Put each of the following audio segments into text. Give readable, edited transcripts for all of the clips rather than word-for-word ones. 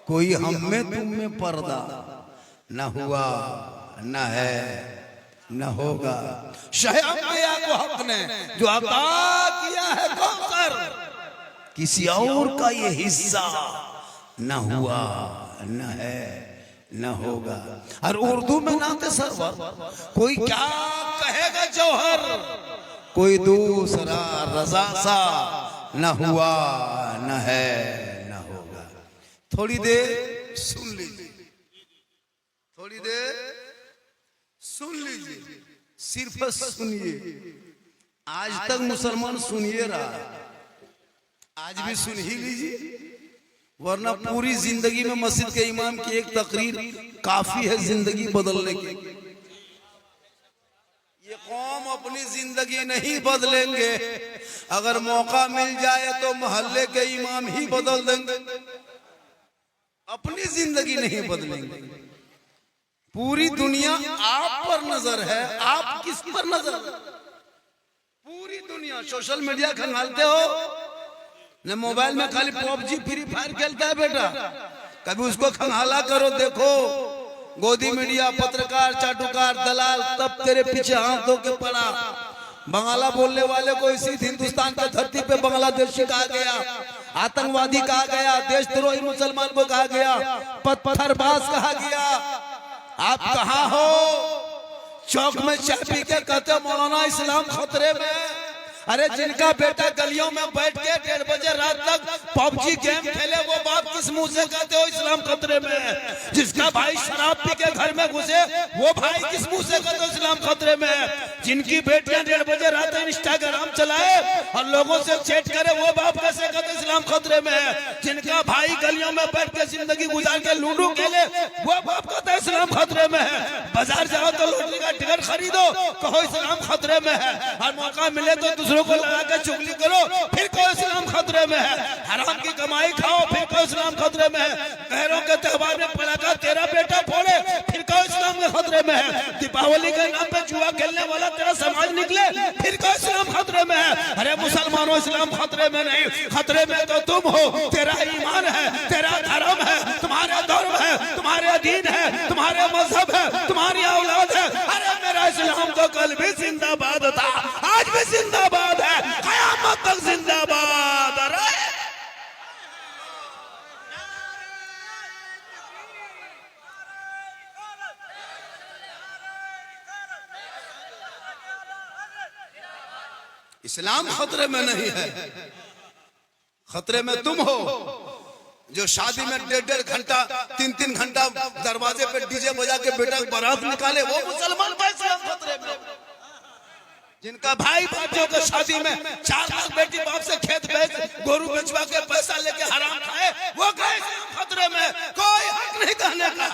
कोई हम में तुम में पर्दा न हुआ न है न होगा। शहया को हक ने जो अता किया है कौसर, किसी और का ये हिस्सा न हुआ न है न होगा। और उर्दू में नाते सरवर कोई क्या कहेगा जौहर, कोई दूसरा रजा सा न हुआ न है न होगा। थोड़ी देर सुन लीजिए, थोड़ी देर सुन लीजिए, सिर्फ सुनिए। आज तक मुसलमान सुनिए रहा, आज भी सुन ही लीजिए, वरना पूरी जिंदगी में मस्जिद के इमाम की एक तकरीर काफी है जिंदगी बदलने की। ये कौम अपनी जिंदगी नहीं बदलेंगे, अगर मौका मिल जाए तो मोहल्ले के इमाम ही बदल देंगे, अपनी जिंदगी नहीं बदलेंगे। पूरी दुनिया आप पर नजर है, आप किस पर नजर? पूरी दुनिया सोशल मीडिया खंगालते हो न, मोबाइल में खाली पबजी फ्री फायर खेलता है बेटा, कभी उसको खंगाला करो। देखो गोदी मीडिया, पत्रकार, चाटुकार, दलाल तब तेरे पीछे हाथ धो के पड़ा। बंगाला बोलने वाले को इसी हिंदुस्तान की धरती पे बांग्लादेशी कहा गया, आतंकवादी कहा गया, देशद्रोही मुसलमान को कहा गया, पत्थरबाज कहा गया। आप कहाँ हो? चौक में चाय पी के कहते मौलाना इस्लाम खतरे में। अरे जिनका बेटा गलियों में बैठ के 1:30 बजे रात तक पबजी गेम खेले, वो बाप किस मुंह से कहते हो इस्लाम खतरे में? जिसका भाई शराब पी के घर में घुसे, वो भाई किस मुंह से कहते हो इस्लाम खतरे में? जिनकी बेटियां 1:30 बजे रात तक इंस्टाग्राम चलाए और लोगों से चैट करे, वो बाप कैसे कहते इस्लाम खतरे में? जिनका भाई गलियों में बैठ के जिंदगी गुजार के लूडो खेले, वो बाप कहता है इस्लाम खतरे में है। बाजार जाओ तो लॉटरी का टिकट खरीदो, कहो इस्लाम खतरे में है। और मौका मिले तो दूसरों को लगा के चुगली करो, फिर कोई इस्लाम खतरे में है। हराम की कमाई खाओ, फिर कोई इस्लाम खतरे में है। गैरों के त्योहार में पटाखा तेरा बेटा फोड़े, फिर कोई इस्लाम के खतरे में है। दीपावली के नाम पे जुआ खेलने वाला तेरा समाज निकले, फिर कोई इस्लाम खतरे में है। अरे मुसलमानों, इस्लाम खतरे में नहीं, खतरे में तो तुम हो। तेरा ईमान है, तेरा धर्म है, तुम्हारा धर्म है, तुम्हारे दीन है, तुम्हारे मजहब है, तुम्हारी औलाद है। अरे मेरा इस्लाम तो कल भी जिंदाबाद था, आज भी जिंदाबाद है, कयामत तक जिंदाबाद। अरे इस्लाम खतरे में नहीं है, खतरे में तुम हो। जो शादी में 1.5 घंटा 3-3 घंटा दरवाजे पे डीजे बजा के बेटा बारात निकाले, वो मुसलमान इस्लाम खतरे में। जिनका भाई बच्चों के शादी में 4 लाख बेटी बाप से खेत बेच गोरू बेचवा के पैसा लेके हराम खाए, वो कहे इस्लाम खतरे में। कोई हक नहीं कहने का।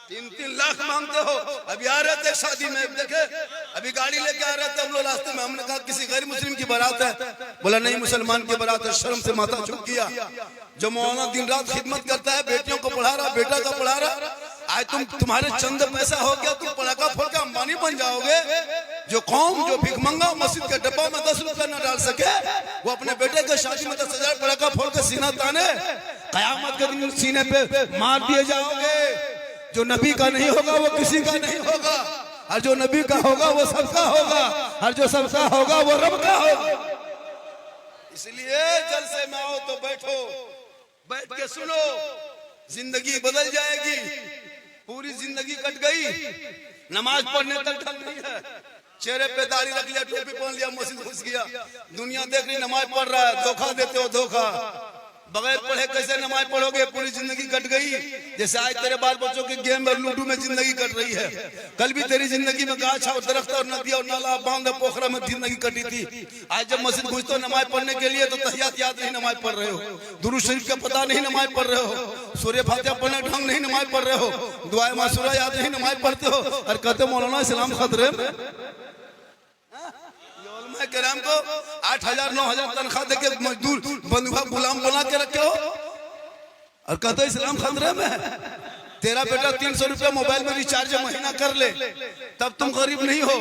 3-3 लाख मांगते हो। अभी आ रहे थे शादी में, देखे अभी गाड़ी लेके आ रहे थे हम लोग रास्ते में, हमने कहा किसी गैर मुस्लिम की बारात है, बोला नहीं मुसलमान की बारात है। शर्म से माथा झुक गया। जो मौलाना दिन रात खिदमत करता है, बेटियों को पढ़ा रहा, बेटा का पढ़ा रहा, आज तुम्हारे चंद पैसा हो गया, तुम पटाखा फोड़ के अंबानी बन जाओगे। जो कौम जो भिखमंगा मस्जिद के डब्बा में 10 रुपया न डाल सके, वो अपने बेटे के शादी में 10,000 पटाखा फोड़ के सीना ताने, कयामत के दिन सीने पे मार दिए जाओगे। जो नबी का नहीं होगा वो किसी का नहीं होगा, और जो नबी का होगा वो सबका होगा, और जो सबका होगा वो रब का होगा। इसलिए जलसे में आओ तो बैठो, बैठ के सुनो, जिंदगी बदल जाएगी। पूरी जिंदगी कट गई, नमाज पढ़ने तक ढंग नहीं है, चेहरे पे दाढ़ी रख लिया, टोपी पहन लिया, मस्जिद घुस गया, दुनिया देख रही नमाज पढ़ रहा है, धोखा देते हो धोखा। बगैर पढ़े कैसे नमाज पढ़ोगे? पूरी जिंदगी कट गई। जैसे आज तेरे बाल बच्चों के गेम और लूडो में जिंदगी कट रही है, कल भी तेरी जिंदगी में गाछ और दरख्त और नदी और नाला बांध पोखरा में जिंदगी कटी थी। आज जब मस्जिद घुसते हो नमाज पढ़ने के लिए तो तहियात याद नहीं नमाज पढ़ रहे हो, दुरूद शरीफ का पता नहीं नमाज पढ़ रहे हो, सूर्य फातिहा पढ़ने ढंग नहीं नमाज पढ़ रहे हो, दुआए मासूरा याद नहीं नमाज पढ़ते हो, और कहते मौलाना इस्लाम खतरे में। कराम को 8,000-9,000 तनख्वाह देके मजदूर बंधुआ गुलाम बना के रखे हो, और कहते हो इस्लाम खतरे में है। तेरा बेटा 300 रुपया मोबाइल में रिचार्ज महीना कर ले, तब तुम गरीब नहीं हो।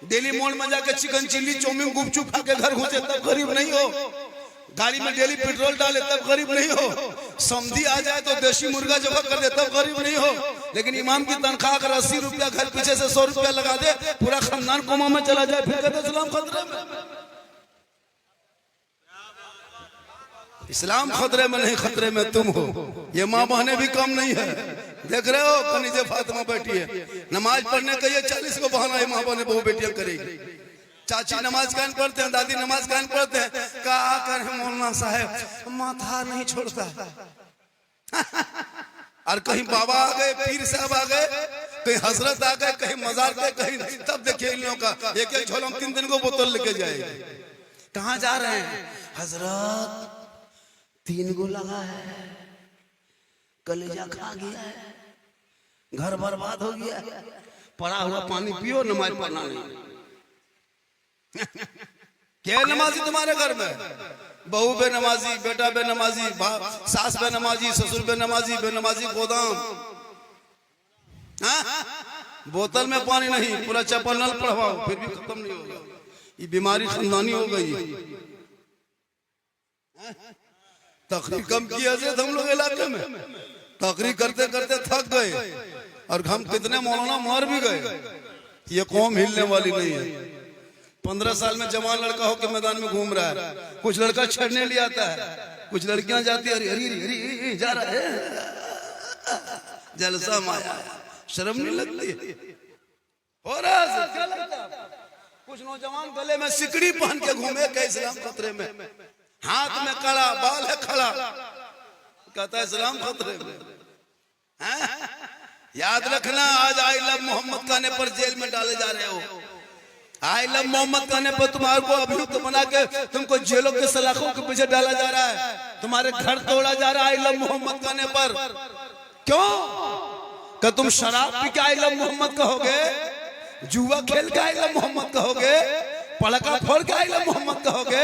डेली मॉल में जाके चिकन चिल्ली चाउमीन गुपचुप खा के घर घुसे, तब गरीब नहीं हो। गाड़ी में डेली पेट्रोल डाले तब गरीब नहीं हो, समधी आ जाए तो देशी मुर्गा जब कर दे तब गरीब नहीं हो। लेकिन इमाम की तनख्वाह अगर 80 रुपया घर पीछे से 100 रुपया लगा दे, पूरा खानदान कोमा में चला जाए, फिर कहते इस्लाम खतरे में। इस्लाम खतरे में नहीं, खतरे में तुम हो। ये माँ बहने भी कम नहीं है। देख रहे हो कनीजे फातिमा बैठी है, नमाज पढ़ने कहिए 40 को बहाना है, माँ बहने बहु बेटियां करेगी। चाची नमाज कान पढ़ते हैं, दादी नमाज कान पढ़ते हैं, क्या करें मौलाना साहब माथा नहीं छोड़ता। और कहीं बाबा आ गए, पीर साहब आ गए, कहीं हजरत आ गए, कहीं मजार गए, कहीं तब देखिए इन लोगों का एक एक झोला 3 दिन को बोतल लेके जाएगी। कहाँ जा रहे हैं? हजरत 3 गो लगा है, कलेजा खा गया है, घर बर्बाद हो गया है, पड़ा हुआ पानी पियो, नमाज पढ़ना नहीं। क्या नमाजी तुम्हारे घर में? बहू बेनमाजी, बेटा बेनमाजी, सास बेनमाजी, ससुर बेनमाजी, बेनमाजी गोदाम। बोतल में पानी नहीं, पूरा चप्पल नल पढ़वाओ फिर भी खत्म नहीं होगा। ये बीमारी खानदानी हो गई। तकरीर कम किया जाए हम लोग इलाके में, तकरीर करते करते थक गए और हम कितने मौलाना मर भी गए। ये कौम हिलने वाली नहीं है। 15 साल में जवान लड़का होकर मैदान में घूम रहा है, कुछ लड़का छड़ने ले आता है, कुछ लड़कियां जाती है, अरे जा रहा है, जलसा माया, शर्म नहीं लगती हो रहा है? क्या लगता है? कुछ नौजवान गले में सिकड़ी पहन के घूमे के इस्लाम खतरे में, हाथ में कड़ा, बाल है खड़ा, कहता है इस्लाम खतरे में। याद रखना, आज आई लव मोहम्मद कहने पर जेल में डाले जा रहे हो। आई लव मोहम्मद कहने पर तुम्हारे को अभियुक्त बना के तुमको जेलों के सलाखों के पीछे डाला जा रहा है, तुम्हारे घर तोड़ा जा रहा है आई लव मोहम्मद कहने पर। क्यों? कि तुम शराब पी के आई लव मोहम्मद कहोगे, जुआ खेल के आई लव मोहम्मद कहोगे, पड़का फोड़ के आई लव मोहम्मद कहोगे,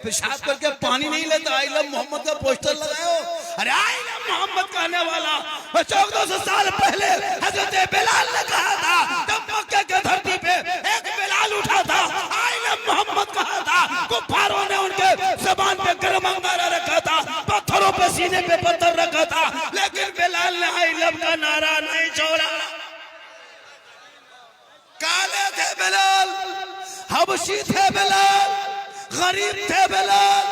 पेशाब करके पानी नहीं लेता आई लव मोहम्मद का पोस्टर लगाओ। अरे आई लव मोहम्मद कहने वाला 1400 साल पहले हजरत बिलाल ने कहा था, जब मक्के के धरती पे एक बिलाल उठा था, आई लव मोहम्मद कहा था। कुफारों ने उनके जबान पे गरम अंगारा रखा था, पत्थरों पे सीने पे पत्थर रखा था, लेकिन बिलाल ने आई लव का नारा नहीं छोड़ा। काले थे बिलाल, हबशी थे बिलाल, गरीब थे बिलाल,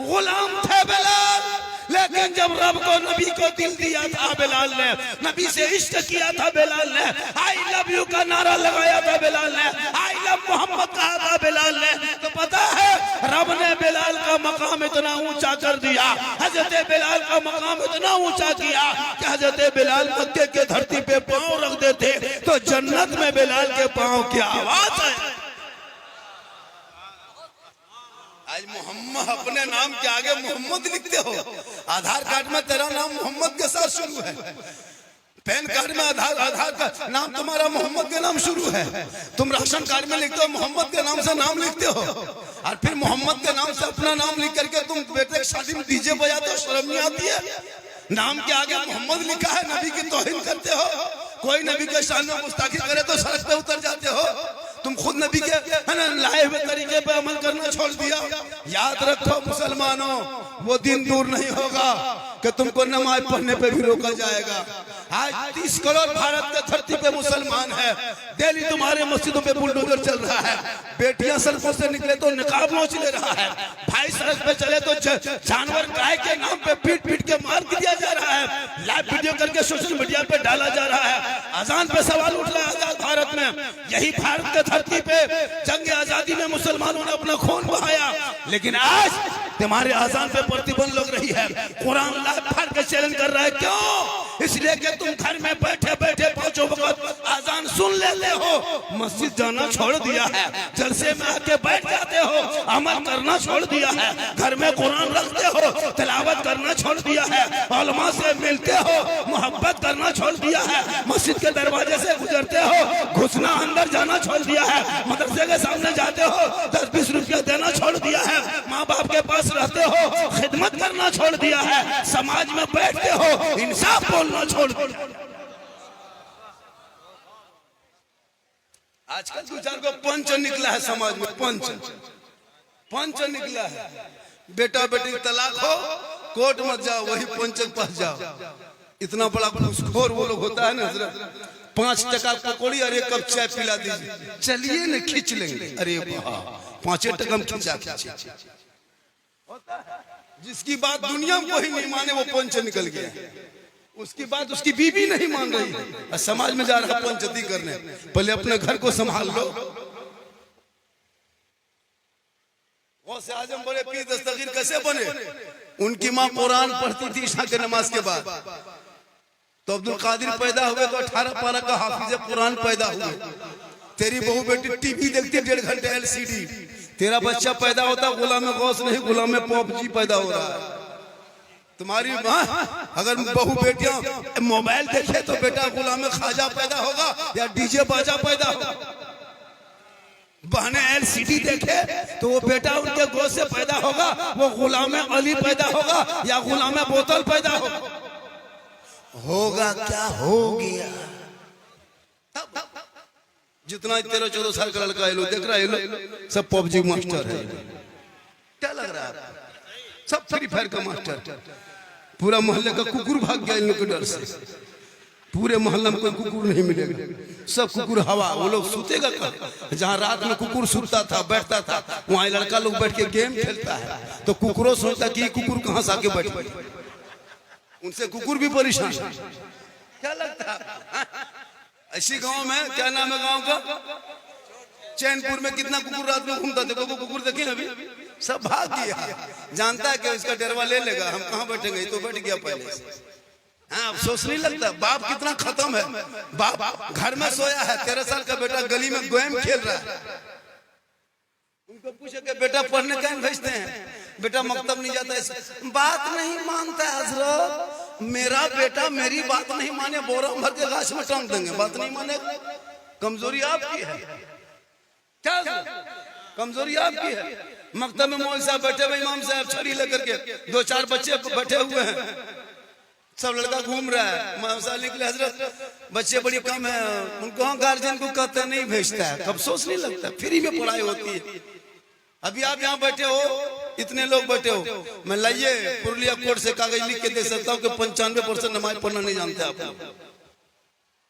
गुलाम थे बिलाल, लेकिन जब रब को नबी को दिल दिया था बिलाल ने, नबी से इश्क किया था बिलाल ने, आई लव यू का नारा लगाया था बिलाल ने, आई लव मोहम्मद कहा था बिलाल ने, तो पता है रब ने बिलाल का मकाम इतना ऊंचा कर दिया, हजरत बिलाल का मकाम इतना ऊंचा किया कि हजरत बिलाल मक्के के धरती पे पांव रख देते तो जन्नत में बिलाल के पांव की आवाज है। आज मोहम्मद अपने नाम के आगे मोहम्मद लिखते हो, आधार कार्ड में तेरा नाम मोहम्मद के साथ शुरू है, पैन कार्ड में आधार का नाम तुम्हारा मोहम्मद के नाम शुरू है, तुम राशन कार्ड में लिखते हो मोहम्मद के नाम से नाम लिखते हो, और फिर मोहम्मद के नाम से अपना नाम लिख करके तुम बेटे की शादी में डीजे बजाते हो, शर्म नहीं आती है? नाम के आगे मोहम्मद लिखा है, नबी की तौहीन करते हो, कोई नबी के शान में गुस्ताखी करे तो सड़क पे उतर जाते हो। तुम खुद नबी के लाए हुए तरीके पे अमल करना छोड़ दिया। याद रखो मुसलमानों, वो दिन दूर नहीं होगा कि तुमको नमाज पढ़ने पे भी रोका जाएगा। आज 30 करोड़ भारत के धरती पे मुसलमान है, दिल्ली तुम्हारे मस्जिदों पे बुलडोजर चल रहा है, बेटियां सड़कों से निकले तो निकाब नोच ले रहा है, भाई सड़क पे चले तो जानवर गाय के नाम पे पीट पीट के मार दिया जा रहा है, लाइव वीडियो करके सोशल मीडिया पे डाला जा रहा है, अजान पे सवाल उठ रहा है आजाद भारत में। यही भारत के धरती पे जंग आजादी में मुसलमानों ने अपना खून बहाया, लेकिन आज तुम्हारे अजान पे प्रतिबंध लग रही है, कुरान लाइव फाड़ के चैलेंज कर रहा है। क्यों? इसलिए कि तुम घर में बैठे बैठे 5 वक्त अजान सुन लेते हो, मस्जिद जाना छोड़ दिया है, जलसे में आके बैठ जाते हो, अमल करना छोड़ दिया है, घर में कुरान रखते हो, तिलावत करना छोड़ दिया है, उलमा से मिलते हो, मोहब्बत करना छोड़ दिया है, मस्जिद के दरवाजे से गुजरते हो, घुसना अंदर जाना छोड़ दिया है, मदरसे के सामने जाते हो 10-20 रुपया देना छोड़ दिया है, माँ बाप के पास रहते हो, खिदमत करना छोड़ दिया है, समाज में बैठते हो, इंसाफ बोलना छोड़ दिया। आजकल 2-4 को पंच निकला है समाज में, पंच निकला है, बेटा बेटी तलाक हो, कोर्ट मत जाओ, वही पंच के पास जाओ। इतना बड़ा घूसखोर वो लोग होता है ना हजरत, 5 टका पकौड़ी और 1 कप चाय पिला दीजिए, चलिए न खींच लेंगे। अरे 5 टका में खींचा खींचे। जिसकी बात दुनिया में कोई नहीं माने वो पंच निकल गया, उसकी बात उसकी बीवी नहीं मान रही और समाज में जा रहा पंचती करने। पहले अपने घर को संभाल लो। गौसे आजम बड़े पीर दस्तगीर कैसे बने? उनकी माँ कुरान पढ़ती थी ईशा के नमाज के बाद, तो अब्दुल कादिर पैदा हुए तो 18 पारा का हाफिज कुरान पैदा हुए। तेरी बहू बेटी टीवी देखती 1.5 घंटे LCD, तेरा बच्चा पैदा होता गुलाम गौस नहीं, गुलाम पॉपजी पैदा हो रहा है। तुम्हारी माँ अगर बहू बेटियां मोबाइल देखे तो बेटा गुलाम खाजा पैदा होगा या डीजे बाजा पैदा होगा। बहने LCD देखे तो वो बेटा उनके गोद से पैदा होगा, वो गुलाम अली पैदा होगा या गुलाम बोतल पैदा होगा क्या हो गया। जितना 13-14 साल का लड़का लो देख रहा है, सब पबजी मास्टर है। क्या लग रहा है? सब फ्री फायर का मास्टर। पूरा मोहल्ले का कुकुर भाग गया इन लोग के डर से। पूरे मोहल्ले में कोई कुकुर नहीं मिलेगा, सब कुकुर हवा। वो लोग सूतेगा कहाँ? जहाँ रात में कुकुर सूता था बैठता था, वहाँ लड़का लोग बैठ के गेम खेलता है, तो कुकुरों सोचता कि कुकुर कहाँ से आके बैठ गए। उनसे कुकुर भी परेशान। क्या लगता है ऐसी गांव में? क्या नाम है गांव का? चैनपुर में कितना कुकुर रात में घूमता था। को कुकुर देखे अभी? सब भाग गया। जानता है कि इसका डरवा ले लेगा, हम कहाँ बैठेंगे, तो बैठ गया पहले से। हाँ, अफसोस नहीं लगता? बाप कितना खत्म है। बाप घर में सोया है, 13 साल का बेटा गली में गेम खेल रहा है। उनको पूछे कि बेटा पढ़ने कहीं भेजते हैं? बेटा मकतब नहीं जाता है। बात नहीं मानता हजरत, मेरा बेटा मेरी बात नहीं माने, बोरा भर के गाछ में टांग देंगे। बात नहीं माने, कमजोरी आपकी है। क्या कमजोरी आपकी है? मकतब में मौलवी साहब बैठे हुए, इमाम साहब छड़ी लेकर के, 2-4 बच्चे बैठे हुए हैं, सब लड़का घूम रहा है। मौलवी निकले, हजरत बच्चे बड़ी कम है, उनको गार्जियन को कहते नहीं भेजता है। अफसोस नहीं लगता? फ्री में पढ़ाई होती है। अभी आप यहाँ बैठे हो, इतने लोग बैठे हो, मैं लाइए पुरलिया कोर्ट से कागज लिख के दे सकता हूँ कि 95% नमाज पढ़ना नहीं जानते आप लोग।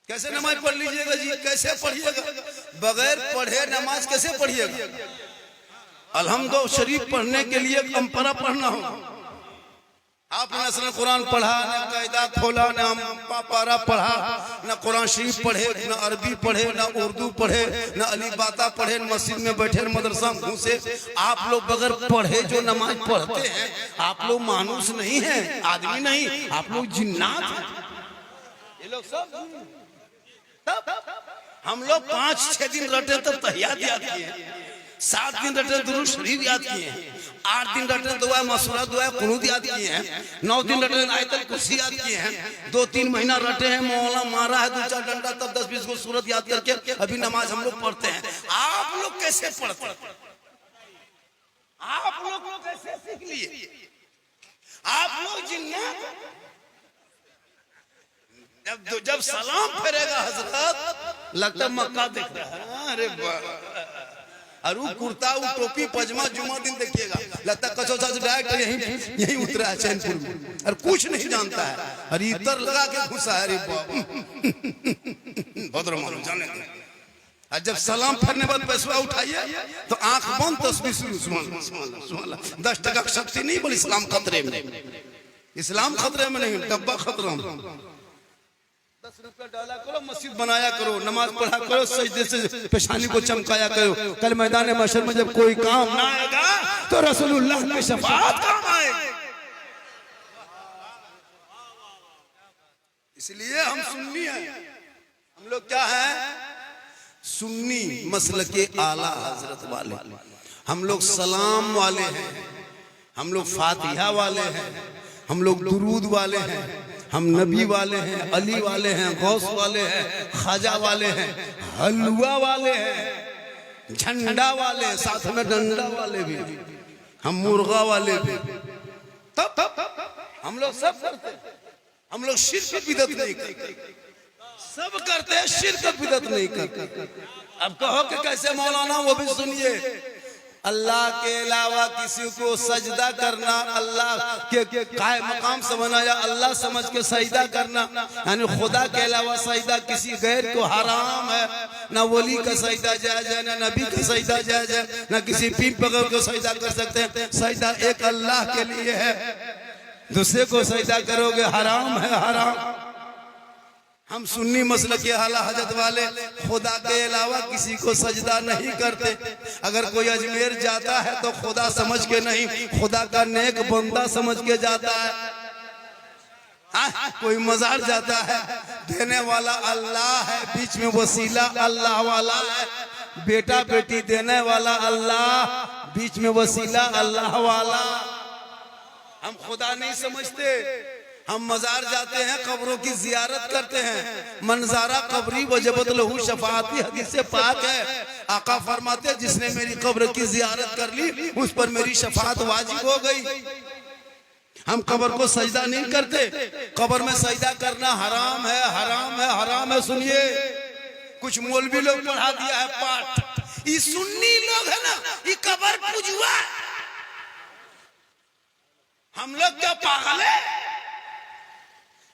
कैसे नमाज पढ़ लीजिएगा जी? कैसे पढ़िएगा? बगैर पढ़े नमाज कैसे पढ़िएगा? अलहम्दुलिल्लाह शरीफ पढ़ने के लिए अम्परा पढ़ना हो। आपने असल कुरान पढ़ा, न कायदा खोला, न पारा पढ़ा, न कुरान शरीफ पढ़े, न अरबी पढ़े, न उर्दू पढ़े, न अली बाता पढ़े, न मस्जिद में बैठे, न मदरसा में घुसे। आप लोग बगैर पढ़े जो नमाज पढ़ते हैं, आप लोग मानुस नहीं हैं, आदमी नहीं, आप लोग जिन्नात हैं। ये लोग सब हम लोग 5-6 दिन रटे तब तहियात याद किए, 7 दिन रटे दुरूद शरीफ याद किए, 8 दिन रटे दुआ मसूरा दुआ कुनूत याद किए हैं, 9 दिन रटे आयतल कुर्सी याद किए हैं, 2-3 महीना रटे हैं, मौला मारा है 2-4 डंडा, तब 10-20 को सूरत याद करके अभी नमाज हम लोग पढ़ते हैं। आप लोग कैसे पढ़ते? आप लोग कैसे सीख लिए? आप लोग जिन्ना जब सलाम फेरेगा हजरत, लगता मक्का देख रहा है। अरे अरे कुर्ता टोपी पजमा जुमा दिन देखिएगा, लगता कचौचा से डायरेक्ट यही उतरा है चैनपुर में, और कुछ नहीं जानता है। अरे इतर लगा के घुसा है। अरे भद्र मालूम जाने। और जब सलाम फेरने बाद पैसा उठाइए तो आंख बंद, तस्बीह शुरू। 10 टका की शक्ति नहीं, बोल इस्लाम खतरे में। इस्लाम खतरे में नहीं, डब्बा खतरा में। 10 रुपया डाला करो, मस्जिद बनाया करो, नमाज पढ़ा करो, सजदे से पेशानी को चमकाया करो। कल मैदान महशर में जब कोई काम ना आएगा तो रसूलुल्लाह की शफाअत काम आएगी। इसलिए हम सुन्नी हैं। हम लोग क्या है? सुन्नी मसलके आला हजरत वाले। हम लोग सलाम वाले हैं, हम लोग फातिहा वाले हैं, हम लोग दुरूद वाले हैं, हम नबी वाले हैं, अली वाले हैं, गौस वाले हैं, खाजा वाले हैं, हलवा वाले हैं, झंडा वाले, साथ में डंडा वाले भी, हम मुर्गा वाले भी। तब हम लोग सब करते हैं। हम लोग शिर्क बिदअत नहीं करते, सब करते हैं, शिर्क बिदअत नहीं करते। अब कहो कि कैसे मौलाना? वो भी सुनिए। अल्लाह के अलावा किसी को सजदा करना अल्लाह के कायम मकाम समझना या अल्लाह समझ के सजदा करना, यानी खुदा के अलावा सजदा किसी गैर को हराम है। ना वली का सजदा जायज है, ना नबी का सजदा जायज है, ना किसी पीर पगड़ को सजदा कर सकते हैं। सजदा एक अल्लाह के लिए है, दूसरे को सजदा करोगे हराम है, हराम। हम सुन्नी मसलक के आला हजरत वाले खुदा के अलावा किसी को सजदा नहीं करते। अगर कोई अजमेर जाता है तो खुदा समझ के नहीं, खुदा का नेक बंदा समझ के जाता है। कोई मजार जाता है, देने वाला अल्लाह है, बीच में वसीला अल्लाह वाला है। बेटा बेटी देने वाला अल्लाह, बीच में वसीला अल्लाह वाला। हम खुदा नहीं समझते। हम मजार जाते हैं, कब्रों की जियारत करते हैं। मनजारा कब्री वजबत लहू शफाअती हदीस से पाक है। आका फरमाते जिसने मेरी कब्र की जियारत कर ली उस पर मेरी शफाअत वाजिब हो गई। हम कब्र को सजदा नहीं करते। कब्र में सजदा करना हराम है, हराम है, हराम है। सुनिए, कुछ मौलवी लोग पढ़ा दिया है पाठ। ये सुन्नी लोग है ना, ये कब्र पूजुआ। हम लोग क्या पागल है?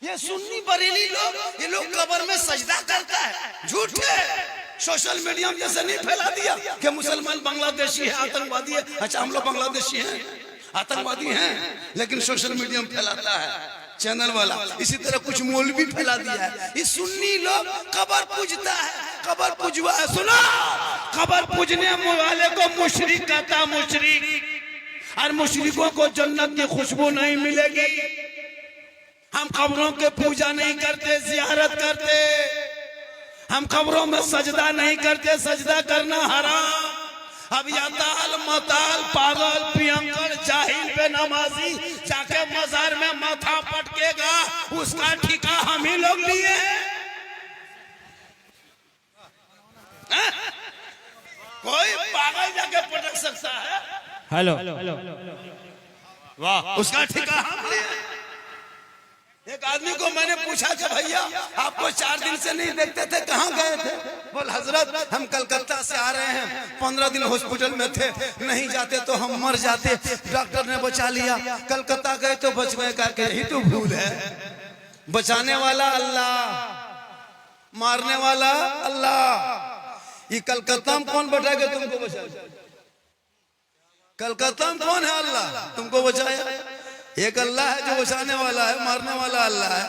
ये सुन्नी बरेली लोग, ये लोग कब्र में सजदा करता है। झूठ है। सोशल मीडिया में जैसे नहीं फैला दिया कि मुसलमान बांग्लादेशी है, आतंकवादी है। अच्छा, हम लोग बांग्लादेशी हैं, आतंकवादी हैं, लेकिन सोशल मीडिया में फैलाता है चैनल वाला। इसी तरह कुछ मौलवी फैला दिया है। ये सुन्नी लोग कब्र पूजता है, कब्र पूजवा है। सुनो, कब्र पूजने वाले को मुशरिक कहता, मुशरिक। और मुशरिकों को जन्नत की खुशबू नहीं मिलेगी। हम कब्रों के पूजा नहीं करते, जियारत करते। हम कब्रों में सजदा नहीं करते, सजदा करना हराम। अब या ताल मताल पागल पियंकर जाहिल पे नमाजी जाके मजार में माथा पटकेगा, उसका ठिका हम ही लोग लिए हैं। कोई पागल जाके पटक सकता है? हेलो, वाह, उसका ठिका हम लिए। एक आदमी को मैंने पूछा कि भैया आपको 4 दिन से नहीं देखते थे, कहाँ गए थे? बोल हजरत हम कलकत्ता से आ रहे हैं, 15 दिन हॉस्पिटल में थे, नहीं जाते तो हम मर जाते, डॉक्टर ने बचा लिया। कलकत्ता गए तो बच गए, का यही तो भूल है। बचाने वाला अल्लाह, मारने वाला अल्लाह। ये कलकत्ता में कौन बैठा के तुमको बचाया? कलकत्ता में कौन है? अल्लाह तुमको बचाया। एक अल्लाह है जो बचाने वाला है, मारने वाला अल्लाह है।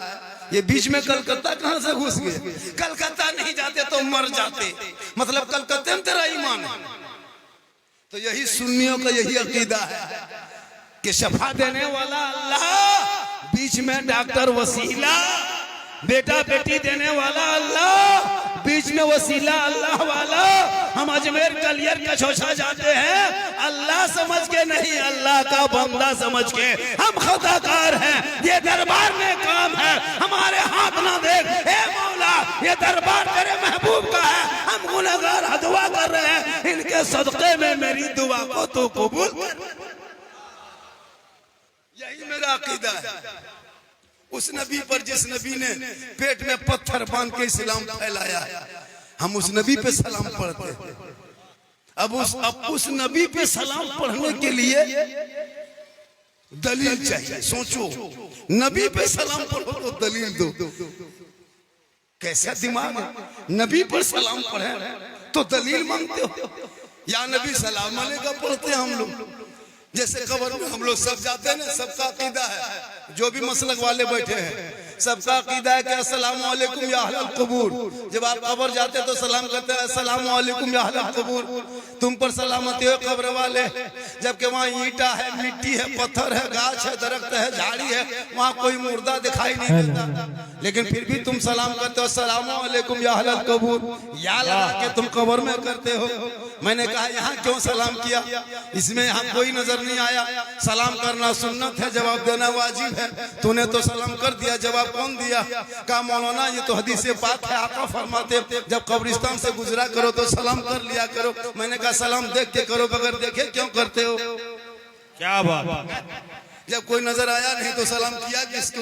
ये बीच में कलकत्ता कहां से घुस गए? कलकत्ता नहीं जाते तो मर जाते, मतलब कलकत्ते में तेरा ईमान है। तो यही सुन्नियों का यही अकीदा है कि शफा देने वाला अल्लाह, बीच में डॉक्टर वसीला। बेटा बेटी देने वाला अल्लाह, बीच में वसीला अल्लाह वाला। हम अजमेर कलियर का छोछा जाते हैं, अल्लाह समझ के नहीं, अल्लाह का बंदा समझ के। हम खताकार हैं, ये दरबार में काम है, हमारे हाथ ना देख। ए मौला, ये दरबार तेरे महबूब का है, हम गुनहगार दुआ कर रहे हैं, इनके सदक़े में मेरी दुआ को तू कबूल कर। यही मेरा अकीदा है। उस नबी पर जिस नबी ने पेट में पत्थर बांध के इस्लाम फैलाया, हम उस नबी पे सलाम पढ़ते हैं। अब उस नबी पे सलाम पढ़ने के लिए दलील चाहिए। सोचो, नबी पे सलाम पढ़ो तो दलील दो। कैसा दिमाग है? नबी पर सलाम पढ़े तो दलील मांगते हो। या नबी सलाम अलैकुम पढ़ते हैं हम लोग। जैसे कब्र में हम लोग सब जाते हैं ना, सबका अकीदा है, जो भी मसलक वाले बैठे हैं सबका अकीदा है कि अस्सलाम वालेकुम या अहलल कबूर। जब आप कब्र जाते तो सलाम करते हैं, अस्सलाम वालेकुम या अहलल कबूर, तुम पर सलामती हो कब्र वाले। जबकि वहाँ ईंटा है, मिट्टी है, पत्थर है, गाछ है, दरख्त है, झाड़ी है, वहाँ कोई मुर्दा दिखाई नहीं देता, लेकिन फिर भी तुम सलाम करते हो, अस्सलाम वालेकुम या अहलल कबूर। या लगा के तुम कब्र में करते हो। मैंने कहा यहाँ क्यों सलाम किया? इसमें यहाँ कोई नजर नहीं आया। सलाम करना सुन्नत है, जवाब देना वाजिब है। तूने तो सलाम कर दिया, जवाब कौन दिया? कहा मौलाना ये तो हदीस से बात है, आका फरमाते जब कब्रिस्तान से गुजरा करो तो सलाम कर लिया करो। मैंने कहा सलाम देख के करो, बगैर देखे क्यों करते हो? क्या बात? जब कोई नजर आया नहीं तो सलाम किया किसको?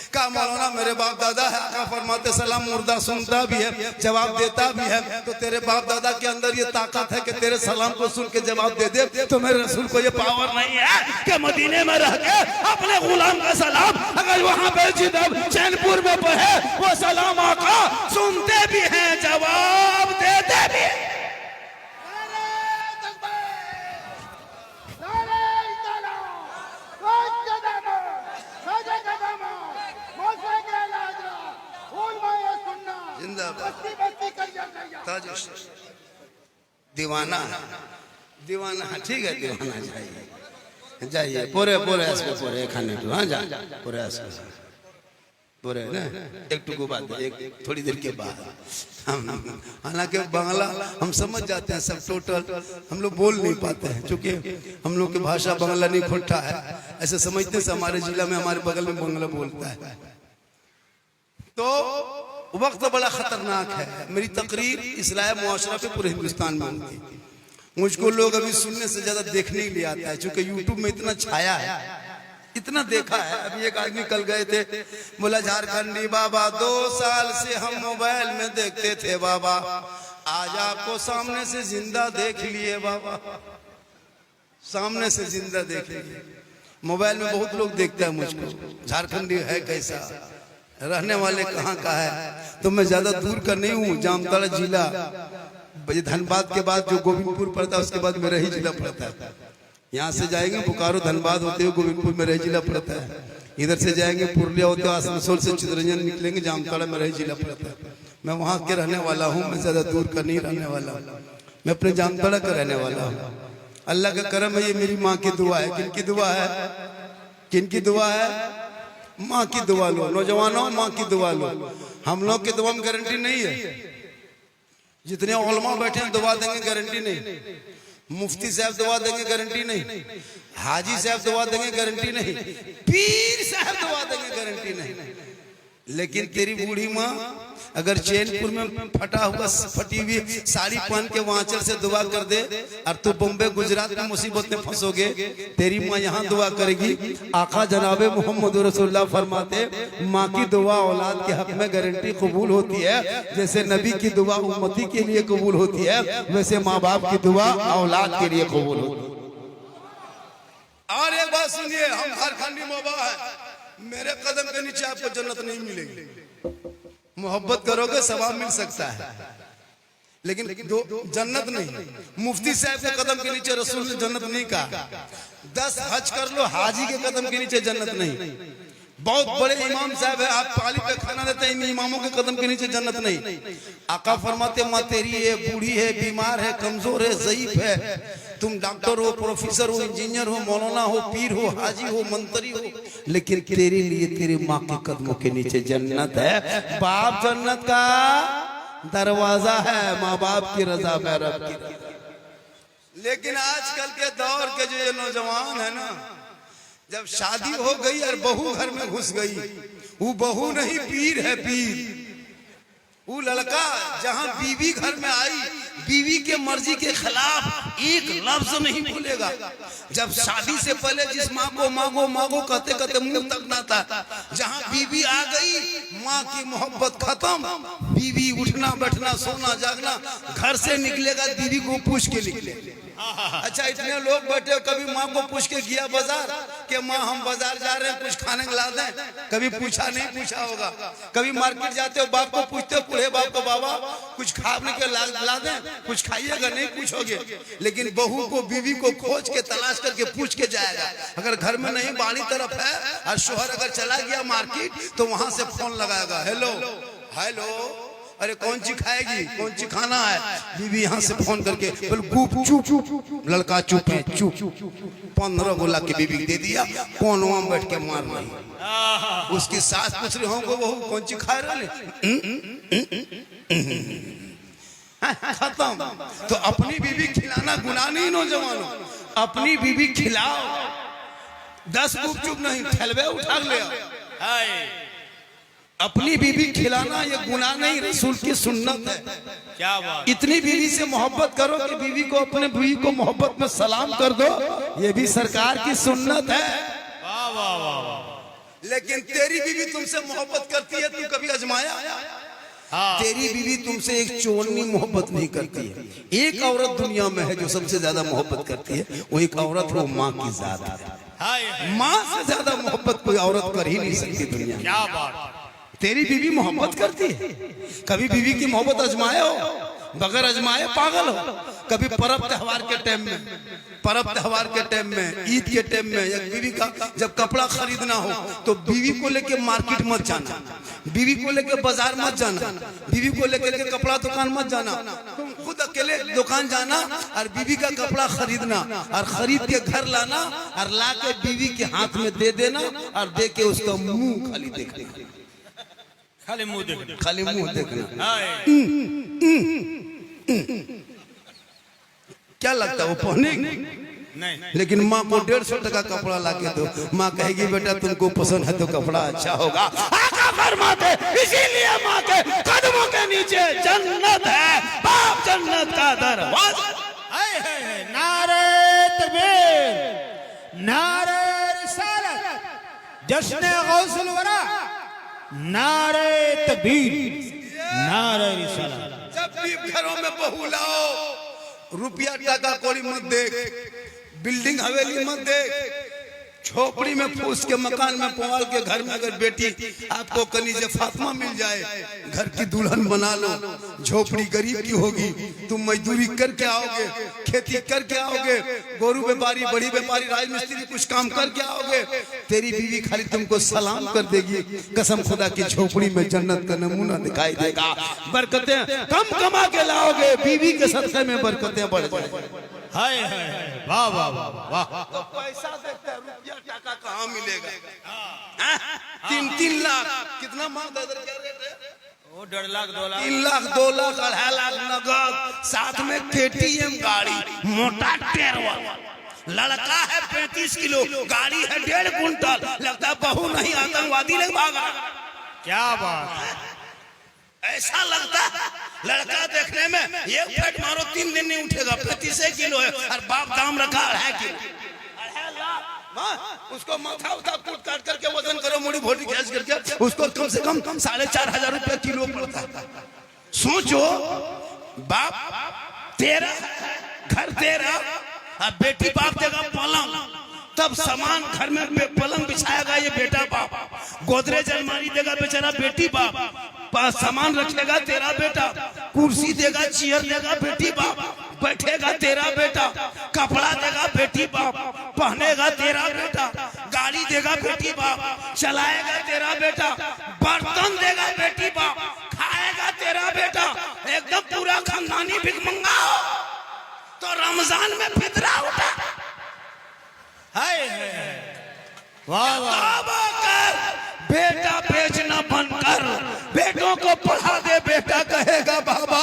कहा मौलाना मेरे बाप दादा है। आका फरमाते सलाम मुर्दा सुनता भी है, जवाब देता भी है। तो तेरे बाप दादा के अंदर ये ताकत है कि तेरे सलाम को सुन के जवाब दे दे। तो मेरे रसूल को ये पावर नहीं है कि मदीने में रह के अपने गुलाम का सलाम अगर वहां पे जिदब चैनपुर में पढ़े वो सलाम आका सुनते भी हैं, जवाब देते भी हैं। दीवाना दीवाना ठीक है, दीवाना जाइए जाइए पूरे पूरे पूरे खाने को। हाँ जा पूरे पूरे ना एक टुकु बात है, एक थोड़ी देर के बाद हम हालांकि बांग्ला हम समझ जाते हैं सब, टोटल हम लोग बोल नहीं पाते हैं क्योंकि हम लोग की भाषा बांग्ला नहीं खोटा है। ऐसे समझते से हमारे जिला में हमारे बगल में बांग्ला बोलता है। तो वक्त बड़ा खतरनाक है। मेरी तकरीर इस्लाह मुआशरा पे पूरे हिंदुस्तान में होती है। मुझको लोग अभी सुनने से ज्यादा देखने के लिए आता है क्योंकि यूट्यूब में इतना छाया है, इतना देखा है। अभी एक आदमी कल गए थे, बोला झारखंडी बाबा 2 साल से हम मोबाइल में देखते थे बाबा, आज आपको सामने से जिंदा देख लिए बाबा, सामने से जिंदा देख लिए। मोबाइल में बहुत लोग देखते हैं मुझको, झारखंडी है कैसा, रहने वाले कहाँ का है। तो मैं ज्यादा दूर का नहीं हूँ, जामताड़ा जिला धनबाद के बाद जो गोविंदपुर पड़ता है उसके बाद मेरा ही जिला पड़ता है। यहाँ से जाएंगे बोकारो धनबाद होते हुए गोविंदपुर मेरा ही जिला पड़ता है। इधर से जाएंगे पुरलिया होते हुए आसनसोल से चित्रंजन निकलेंगे, जामताड़ा मेरा ही जिला पड़ता है। मैं वहाँ के रहने वाला हूँ, मैं ज्यादा दूर का नहीं रहने वाला, मैं अपने जामताड़ा का रहने वाला हूँ। अल्लाह का करम है, ये मेरी माँ की दुआ है। किन की दुआ है? किन की दुआ है? माँ की दुआ लो नौजवानों, माँ की दुआ लो। हम लोग की दुआ में गारंटी नहीं है। जितने उलमा बैठे हैं दुआ देंगे गारंटी नहीं, मुफ्ती साहब दुआ देंगे गारंटी नहीं, हाजी साहब दुआ देंगे गारंटी नहीं, पीर साहब दुआ देंगे गारंटी नहीं। लेकिन तेरी बूढ़ी माँ अगर चैनपुर में फटा हुआ फटी हुई साड़ी पहन के वांचल से दुआ कर दे और तू बॉम्बे गुजरात में मुसीबत में फंसोगे, तेरी माँ यहाँ दुआ करेगी। आका जनाबे मोहम्मद रसूलुल्लाह फरमाते माँ की दुआ औलाद के हक में गारंटी कबूल होती है। जैसे नबी की दुआ उम्मती के लिए कबूल होती है, वैसे माँ बाप की दुआ औलाद के लिए कबूल होती है। और एक बात सुनिए, हम झारखंडी बाबा है, मेरे कदम के नीचे आपको जन्नत नहीं मिलेगी। मोहब्बत करोगे सवाब मिल सकता है, लेकिन जन्नत नहीं। मुफ्ती साहब के कदम के नीचे रसूल ने जन्नत नहीं कहा। 10 हज कर लो, हाजी के कदम के नीचे जन्नत नहीं। बहुत बड़े इमाम साहब है, आप पाली पे खाना देते हैं, इन इमामों के कदम के नीचे जन्नत नहीं। आका फरमाते माँ तेरी है, बूढ़ी है, बीमार है, कमजोर है, ज़ईफ है, तुम डॉक्टर हो, प्रोफेसर हो, इंजीनियर हो, मौलाना हो, पीर हो, हाजी हो, मंत्री हो, लेकिन तेरे लिए तेरी माँ के कदमों के नीचे जन्नत है। बाप जन्नत का दरवाजा है, माँ बाप की रजा में रब की। लेकिन आजकल के दौर के जो ये नौजवान है ना, जब शादी हो गई और बहू घर में घुस गई, वो बहू नहीं पीर है, पीर। वो लड़का जहां बीवी घर में आई, बीवी के मर्जी के खिलाफ एक लफ्ज नहीं बोलेगा। जब शादी से पहले जिस माँ को मांगो मांगो कहते कहते मुंह तक ना था, जहां बीवी आ गई माँ की मोहब्बत खत्म। बीवी उठना बैठना सोना जागना, घर से निकलेगा बीवी को पूछ के निकले। अच्छा इतने लोग बैठे, कभी माँ को पूछ के गया बाजार कि माँ हम बाजार जा रहे हैं कुछ खाने को ला दें? कभी पूछा नहीं, पूछा होगा। कभी मार्केट जाते हो बाप को पूछते हो, बूढ़े बाप को बाबा कुछ खाने के ला दें, कुछ खाइएगा? नहीं पूछोगे। लेकिन बहू को बीवी को खोज के तलाश करके पूछ के जाएगा। अगर घर में नहीं बाड़ी तरफ है और शोहर अगर चला गया मार्केट तो वहां से फोन लगाएगा, हेलो हेलो, अरे कौन सी खाएगी, कौन सी खाना है? बीवी यहाँ से फोन करके बोल गुप चुप, लड़का चुप है, चुप। 15 गोला के बीवी दे दिया, कौन वहां बैठ के मार रही। उसकी सास पूछ रही होंगे बहू कौन सी खा रहे, खत्म। तो अपनी बीवी खिलाना गुनाह नहीं नौजवानों, अपनी बीवी खिलाओ। 10 गुपचुप नहीं, ठलवे उठा ले। अपनी बीवी खिलाना ये गुनाह नहीं, रसूल की सुन्नत है। क्या बात। इतनी बीवी से मोहब्बत करो कि बीवी को अपने बीवी को मोहब्बत में सलाम कर दो, ये भी सरकार की सुन्नत है। वाह वाह वाह। लेकिन तेरी बीवी तुमसे मोहब्बत करती है, तू कभी आजमाया? हाँ। तेरी बीवी तुमसे एक चोरनी मोहब्बत नहीं करती है। एक औरत दुनिया में है जो सबसे ज्यादा मोहब्बत करती है, वो एक औरत वो माँ की जात है। माँ से ज्यादा मोहब्बत कोई औरत कर ही नहीं सकती दुनिया में। क्या बात। तेरी बीवी मोहब्बत करती है, कभी बीवी की मोहब्बत आजमाए हो? बगैर आजमाए पागल हो। कभी पर्व त्योहार के टाइम में, पर्व त्योहार के टाइम में, ईद के टाइम में, या बीवी का जब कपड़ा खरीदना हो तो बीवी को लेके मार्केट मत जाना, बीवी को लेके बाजार मत जाना, बीवी को लेकर के कपड़ा दुकान मत जाना। तुम खुद अकेले दुकान जाना और बीवी का कपड़ा खरीदना और खरीद के घर लाना और ला के बीवी के हाथ में दे देना और दे के उसका मुंह खाली देखना, खाली मुंह देखना, खाली मुंह देखना। क्या लगता है वो पहने? नहीं। लेकिन माँ को 150 टका कपड़ा ला के दो, माँ कहेगी बेटा तुमको पसंद है तो कपड़ा अच्छा होगा। आका फरमाते इसीलिए माँ के कदमों के नीचे जन्नत है, बाप जन्नत का दरवाजा। नारे तकबीर, नारे रिसालत, जश्न गौसुल वरा, नारे तकबीर, नारे रिसालत। जब भी घरों में बहू लाओ, रुपया टका कौड़ी मत देख, बिल्डिंग हवेली मत देख, झोपड़ी में फूस के मकान में पवाल के घर में अगर बेटी आपको कनीज़े फातिमा मिल जाए, घर की दुल्हन बना लो। झोपड़ी गरीब की होगी, तुम मजदूरी करके आओगे, खेती करके आओगे, गोरू व्यापारी, बड़ी व्यापारी, राजमिस्त्री कुछ काम करके आओगे, तेरी बीवी खाली तुमको सलाम कर देगी। कसम खुदा की झोपड़ी में जन्नत का नमूना दिखाई देगा। बरकतें कम कमा के लाओगे, बीवी के सदक़े में बरकतें बढ़ जाएंगी। हाय हाय, वाह वाह वाह वाह। तो पैसा देखते हैं, रुपया टका कहाँ मिलेगा? 3-3 लाख कितना मांग दे, क्या रेट है? वो 1.5 लाख 2 लाख 3 लाख 2 लाख 2.5 लाख नगद, साथ में KTM गाड़ी, मोटा टायर वाला। लड़का है 35 किलो, गाड़ी है 1.5 कुंटल, लगता है बहू नहीं आतंकवादी ले भागा। क्या बात है। ऐसा लगता है लड़का देखने में एक फट मारो 3 दिन नहीं उठेगा, 35 किलो है और बाप दाम रखा 2.5 किलो, 2.5 लाख। उसको माथा उठा कूट काट करके वजन करो, मुड़ी भोटी खींच करके उसको कम से कम 4,500 रुपया किलो पड़ता है। सोचो, बाप तेरा, घर तेरा, अब बेटी बाप देगा पलंग, तब सामान घर में पलंग बिछाएगा ये बेटा बाप, गोदरेज अलमारी देगा बेचारा बेटी बाप, पास सामान रखेगा तेरा बेटा, कुर्सी देगा, चेयर देगा बेटी बाप, बैठेगा तेरा बेटा, कपड़ा देगा बेटी बाप, पहनेगा तेरा बेटा, गाड़ी देगा बेटी बाप, चलाएगा तेरा बेटा, बर्तन देगा बेटी बाप, खाएगा तेरा बेटा, एकदम पूरा खानदानी भिखमंगा हो। तो रमजान में फितरा उठा, हाय वाह वाह। बेटा बेचना बंद कर, बेटों को पढ़ा दे। बेटा कहेगा बाबा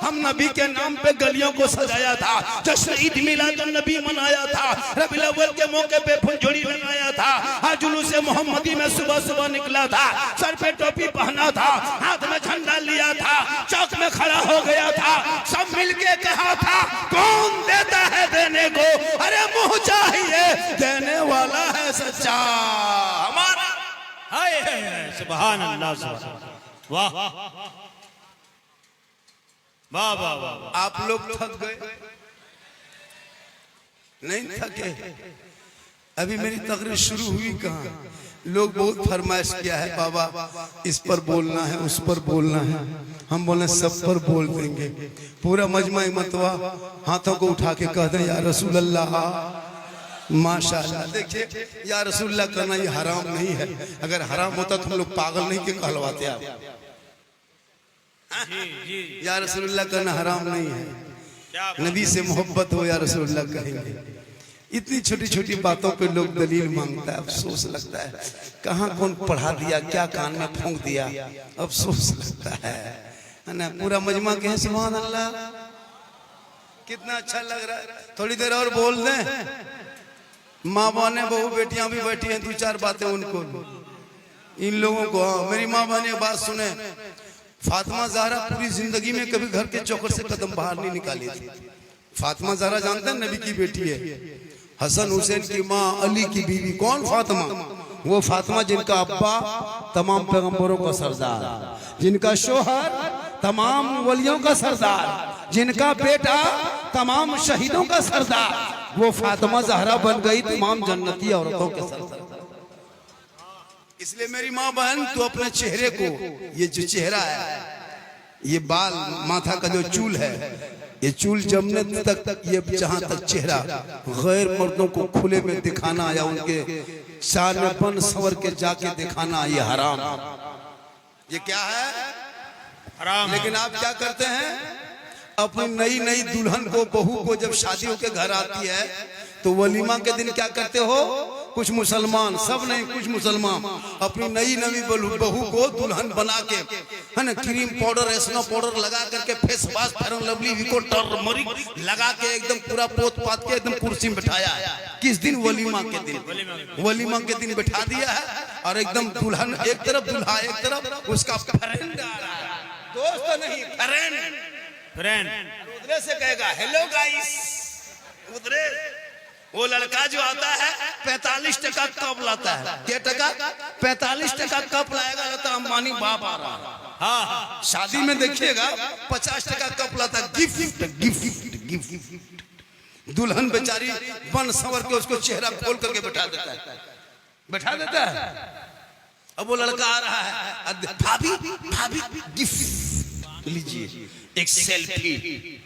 हम नबी के नाम पे गलियों को सजाया था, जश्न ईद मिलाद नबी मनाया था, रबीउल अव्वल के मौके पे फुलझड़ी लगाया था, आज जुलूस मोहम्मदी में सुबह सुबह निकला था, सर पे टोपी पहना था, हाथ में झंडा लिया था, चौक में खड़ा हो गया था, सब मिलके कहा था कौन देता है देने को, अरे मुंह चाहिए देने वाला है सच्चा हमारा। हाय सुभान अल्लाह, वाह वाह वाह वाह। आप लोग थक गए? नहीं थके? अभी मेरी तकरीर शुरू हुई कहाँ, लोग बहुत फरमाइश किया है बाबा इस पर बोलना है, उस पर बोलना है। हम बोले सब पर बोल देंगे। पूरा मजमा मतवा हाथों को उठा के कह दें या रसूल अल्लाह माशाअल्लाह। देखिए या रसूलुल्लाह करना ये हराम नहीं है, अगर हराम होता तो हम लोग पागल नहीं के कहलवाते आप। या रसूलुल्लाह करना हराम नहीं है, नबी से मोहब्बत हो या रसूलुल्लाह कहेंगे। इतनी छोटी छोटी बातों पे लोग दलील मांगता है, अफसोस लगता है। कहाँ कौन पढ़ा दिया, क्या कान में फूंक दिया, अफसोस लगता है ना। पूरा मजमा कहे सुभान अल्लाह, कितना अच्छा लग रहा है। थोड़ी देर और बोल दें, माँ बहने बहू बेटियां भी बैठी हैं, 2-4 बातें उनको, इन लोगों को। मेरी माँ बहने बात सुने, फातिमा ज़हरा पूरी जिंदगी में कभी घर के चौखट से कदम बाहर नहीं निकाली थी। फातिमा ज़हरा जानते हैं नबी की बेटी है, हसन हुसैन की माँ अली की बीवी कौन? फातिमा। वो फातिमा जिनका अब्बा तमाम पैगंबरों का सरदार, जिनका शोहर तमाम वलियों का सरदार, जिनका बेटा तमाम शहीदों का सरदार, वो फातिमा जहरा बन गई तमाम जन्नती औरतों के सरदार। इसलिए मेरी माँ बहन, तो अपने चेहरे को, ये जो चेहरा है, ये बाल, माथा का जो चूल है, ये चूल जमने तक ये जहां तक चेहरा गैर मर्दों को खुले में दिखाना या उनके शान में बन सवर के जाके दिखाना, ये हराम। ये क्या है? हराम। लेकिन आप क्या करते हैं? अपनी नई नई दुल्हन को, बहू को जब शादी होके घर आती है तो वलीमा के दिन क्या करते हो? कुछ मुसलमान, सब नहीं, कुछ मुसलमान अपनी नई नवी बहू को दुल्हन बना के, है ना, क्रीम पाउडर, एस्नो पाउडर लगा करके, face wash, fair and lovely, Vicco, turmeric लगा के एकदम पूरा पोत पात के एकदम कुर्सी में बिठाया है। किस दिन? वलीमा के दिन। वलीमा के दिन बिठा दिया है और एकदम दुल्हन एक तरफ, दुल्हा एक तरफ, उसका फ्रेंड आ रहा है, दोस्त नहीं, फ्रेंड। फ्रेंड उधरे से कहेगा हेलो गाइस, उधरे वो लड़का जो आता है 45 टका कप लाता है। क्या टका? 45 टका कप लाएगा, लगता अंबानी बाप आ रहा है। हाँ, शादी में देखिएगा 50 टका कप लाता है। Gift gift gift. दुल्हन बेचारी बन संवर के उसको चेहरा खोल करके बैठा देता है, बैठा देता है। अब वो लड़का आ रहा है, भाभी भाभी गिफ्ट लीजिए, एक सेल्फी।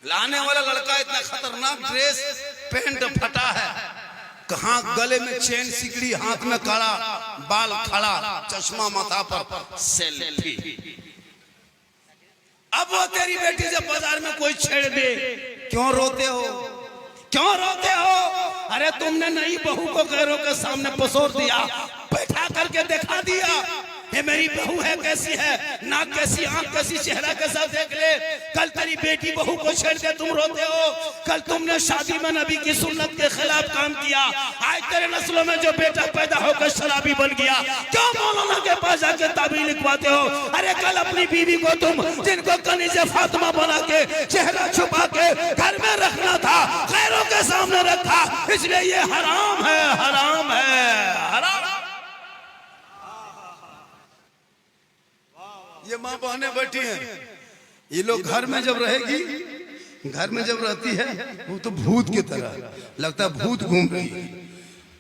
लाने वाला लड़का इतना खतरनाक ड्रेस, पैंट फटा है, कहाँ गले में चेन सिकड़ी, हाथ में कड़ा, बाल खड़ा, चश्मा माथा पर, सेल्फी। अब वो तेरी बेटी जब बाजार में कोई छेड़ दे, क्यों रोते हो? क्यों रोते हो? अरे तुमने नई बहू को गैरों के सामने पसोर दिया, बैठा करके दिखा दिया, ये मेरी बहू है, कैसी है, नाक कैसी, आंख कैसी, चेहरा कैसा, देख ले। कल तेरी बेटी बहू को छेड़ के तुम रोते हो। कल तुमने शादी में नबी की सुन्नत के खिलाफ काम किया, आज तेरे नस्लों में जो बेटा पैदा होकर शराबी बन गया, क्यों मौलाना के पास जाके ताबीर लिखवाते हो? अरे कल अपनी बीवी को तुम, जिनको कनीज़े फातिमा बना के चेहरा छुपा के घर में रखना था, गैरों के सामने रखा, इसलिए ये हराम है, हराम है, हराम। ये माँ बहने बैठी हैं, ये लोग घर में जब रहेगी, घर में जब रहती है, वो तो भूत की तरह लगता है, भूत घूम रही है,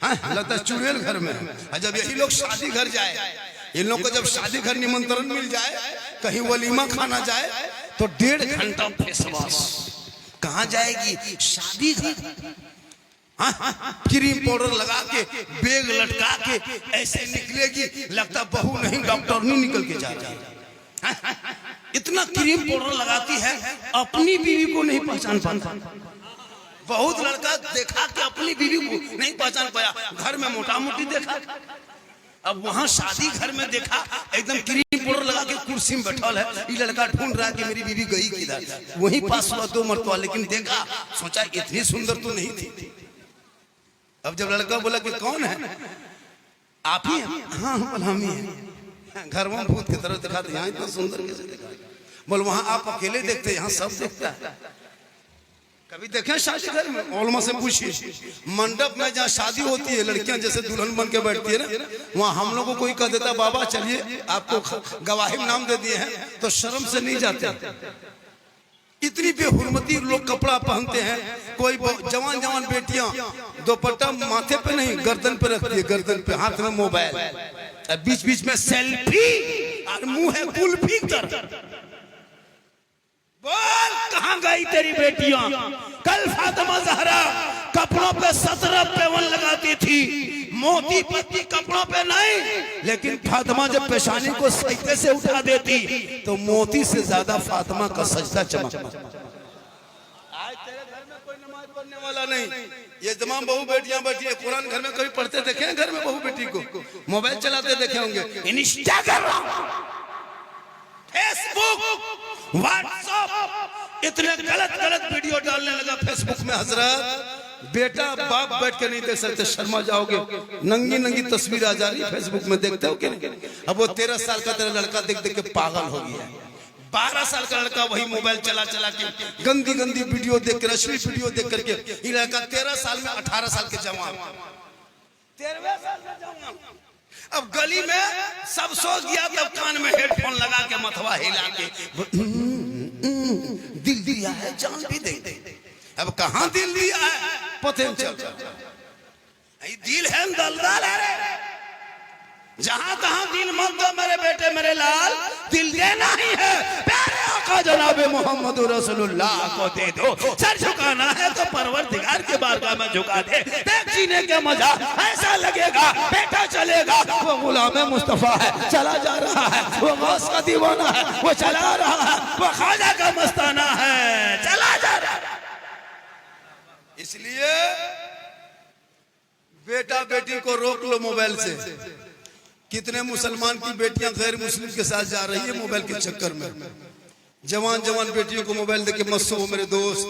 हाँ, लगता है चुड़ैल घर में। और जब यही लोग शादी घर जाए, इन लोग को जब शादी घर निमंत्रण मिल जाए, कहीं वलीमा खाना जाए, तो 1.5 घंटा फेस वॉश। कहाँ जाएगी? शादी घर। क्रीम पाउडर लगा के, बैग लटका के ऐसे निकलेगी, लगता बहू नहीं, डॉक्टर नहीं निकल के जा रही है। इतना क्रीम पाउडर लगाती है, अपनी बीवी को नहीं पहचान पाता। बहुत लड़का देखा कि अपनी बीवी को नहीं पहचान पाया, घर में मोटा मोटी देखा, अब वहां शादी घर में देखा एकदम क्रीम पाउडर लगा के कुर्सी में बैठा है। ये लड़का ढूंढ रहा है कि मेरी बीवी गई किधर, वहीं पास हुआ 2 मरतबा, लेकिन देखा, सोचा इतनी सुंदर तो नहीं थी। अब जब लड़का बोला कि कौन है, आप ही हैं? हाँ हम ही हैं। घर में भूत की तरह दिखाते, यहाँ इतना सुंदर कैसे दिखा? बोल वहां आप अकेले देखते, यहाँ सब देखता है। कभी देखे शादी घर में? ओलमा से पूछिए, मंडप में जहाँ शादी होती है, लड़कियां जैसे दुल्हन बन के बैठती है ना, वहाँ हम लोग को कोई कह देता, बाबा चलिए आपको गवाही में नाम दे दिए हैं, तो शर्म से नहीं जाते। इतनी बेहुरमती लोग कपड़ा पहनते हैं। कोई जवान जवान बेटियां दुपट्टा माथे पे नहीं, गर्दन पे रखती है, गर्दन पे, हाथ में मोबाइल, बीच बीच में सेल्फी, और मुंह है कुल्फी तर। बोल कहां गई तेरी बेटियां? कल फातिमा ज़हरा कपड़ों पे 17 पेवन लगाती थी, मोती पत्ती कपड़ों पे नहीं, लेकिन फातिमा जब पेशानी को सजदे से उठा देती तो मोती से ज्यादा फातिमा का सजदा चमकता। आज तेरे घर में कोई नमाज पढ़ने वाला नहीं, ये तमाम बहू बेटियां बैठी है। कुरान घर में कभी पढ़ते देखे हैं? घर में बहू बेटी को मोबाइल चलाते देखे होंगे, इंस्टाग्राम, फेसबुक, व्हाट्सएप, इतने गलत गलत वीडियो डालने लगा फेसबुक में। हजरत बेटा बाप बैठ के नहीं देख सकते, शर्मा जाओगे। नंगी नंगी तस्वीर आ जा रही है फेसबुक में, देखते हो कि नहीं? अब वो 13 साल का तेरा लड़का देख देख के पागल हो गया, 12 साल का लड़का वही मोबाइल चला चला के गंदी गंदी वीडियो देख कर, अश्लील वीडियो देख करके, ये लड़का 13 साल में 18 साल के जवान, 13 साल के जवान। अब गली में सब सो गया, तब कान में हेडफोन लगा के मथवा हिला के दिल दिया है जान भी दे दे। अब कहाँ दिल दिया है पते नहीं चल, दिल है दलदल है, जहां तहां दिल मत दो मेरे बेटे मेरे लाल, दिल देना ही है प्यारे आका जनाबे मोहम्मद रसूलुल्लाह को दे दो। सर झुकाना है तो परवरदिगार के बारगाह में झुका दे, देख जीने का मजा ऐसा लगेगा बेटा चलेगा। वो गुलाम मुस्तफा है चला जा रहा है, वो गौस का दीवाना है वो चला रहा है, वो ख्वाजा का मस्ताना है चला जा रहा है। इसलिए बेटा बेटी को रोक लो मोबाइल से। कितने मुसलमान की बेटियां गैर मुस्लिम के साथ जा रही है मोबाइल के चक्कर में। जवान जवान बेटियों को मोबाइल देके मत सो मेरे दोस्त।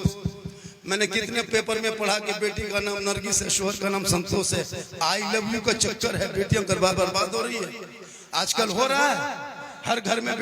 मैंने कितने पेपर में पढ़ा कि बेटी का नाम नरगिस है, शोहर का नाम संतोष है, आई लव यू का चक्कर है, बेटियां बर्बाद हो रही है। आजकल हो रहा है हर घर में।